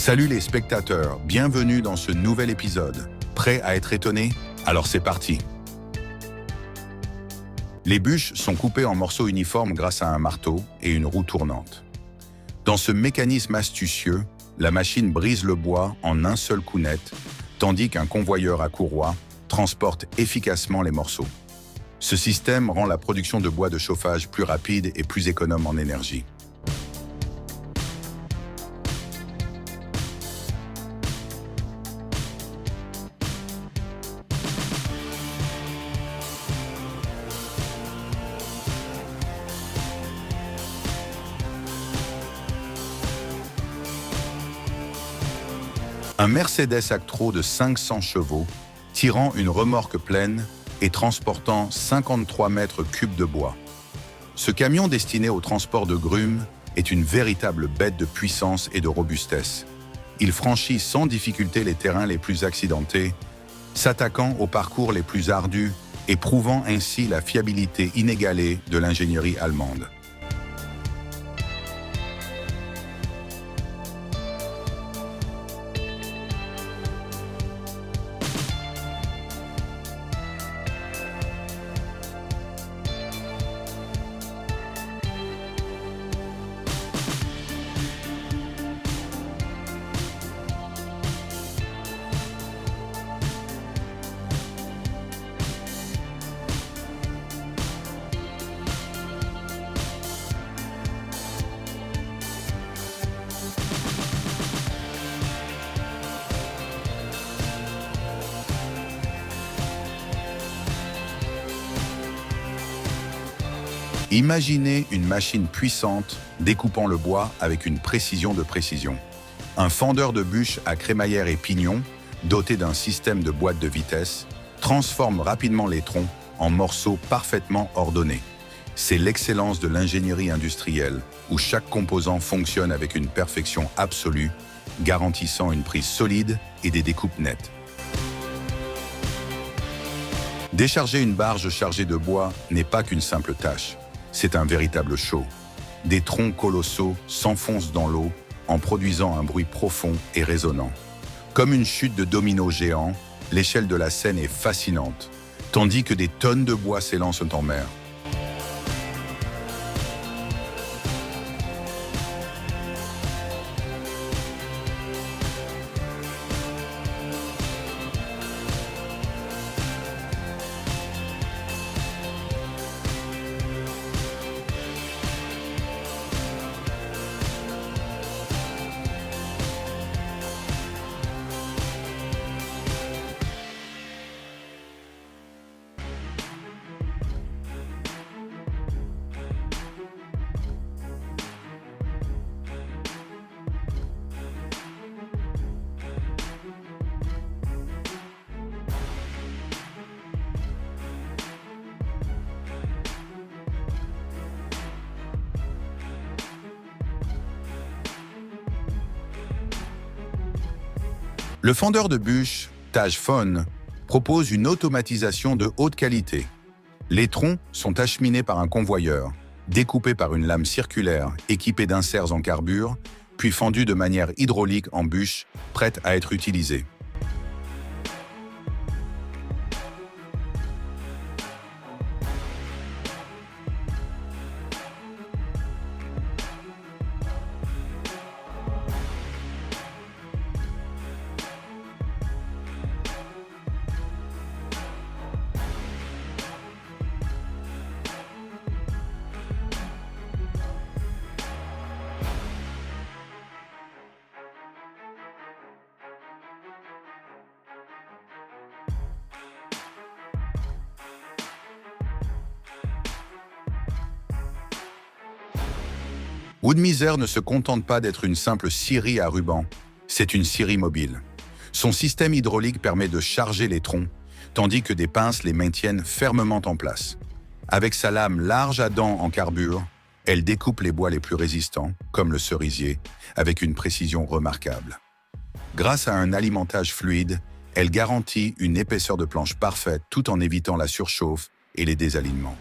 Salut les spectateurs, bienvenue dans ce nouvel épisode. Prêt à être étonné? Alors c'est parti. Les bûches sont coupées en morceaux uniformes grâce à un marteau et une roue tournante. Dans ce mécanisme astucieux, la machine brise le bois en un seul coup net, tandis qu'un convoyeur à courroie transporte efficacement les morceaux. Ce système rend la production de bois de chauffage plus rapide et plus économe en énergie. Un Mercedes Actros de 500 chevaux, tirant une remorque pleine et transportant 53 mètres cubes de bois. Ce camion destiné au transport de grumes est une véritable bête de puissance et de robustesse. Il franchit sans difficulté les terrains les plus accidentés, s'attaquant aux parcours les plus ardus et prouvant ainsi la fiabilité inégalée de l'ingénierie allemande. Imaginez une machine puissante découpant le bois avec une précision de précision. Un fendeur de bûches à crémaillère et pignon, doté d'un système de boîte de vitesse, transforme rapidement les troncs en morceaux parfaitement ordonnés. C'est l'excellence de l'ingénierie industrielle, où chaque composant fonctionne avec une perfection absolue, garantissant une prise solide et des découpes nettes. Décharger une barge chargée de bois n'est pas qu'une simple tâche. C'est un véritable show. Des troncs colossaux s'enfoncent dans l'eau en produisant un bruit profond et résonnant. Comme une chute de dominos géants, l'échelle de la scène est fascinante, tandis que des tonnes de bois s'élancent en mer. Le fendeur de bûches, Taj Phone, propose une automatisation de haute qualité. Les troncs sont acheminés par un convoyeur, découpés par une lame circulaire équipée d'inserts en carbure, puis fendus de manière hydraulique en bûches, prêtes à être utilisées. Wood-Mizer ne se contente pas d'être une simple scierie à ruban, c'est une scierie mobile. Son système hydraulique permet de charger les troncs, tandis que des pinces les maintiennent fermement en place. Avec sa lame large à dents en carbure, elle découpe les bois les plus résistants, comme le cerisier, avec une précision remarquable. Grâce à un alimentage fluide, elle garantit une épaisseur de planche parfaite tout en évitant la surchauffe et les désalignements.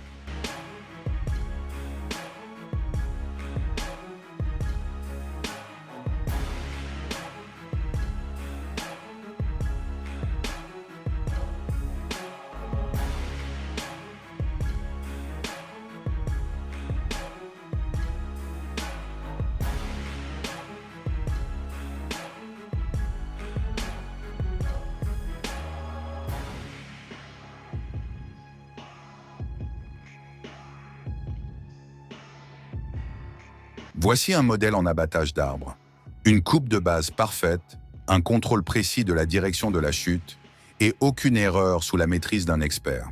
Voici un modèle en abattage d'arbre. Une coupe de base parfaite, un contrôle précis de la direction de la chute et aucune erreur sous la maîtrise d'un expert.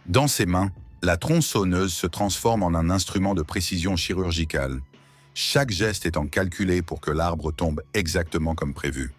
Dans ses mains, la tronçonneuse se transforme en un instrument de précision chirurgicale, chaque geste étant calculé pour que l'arbre tombe exactement comme prévu.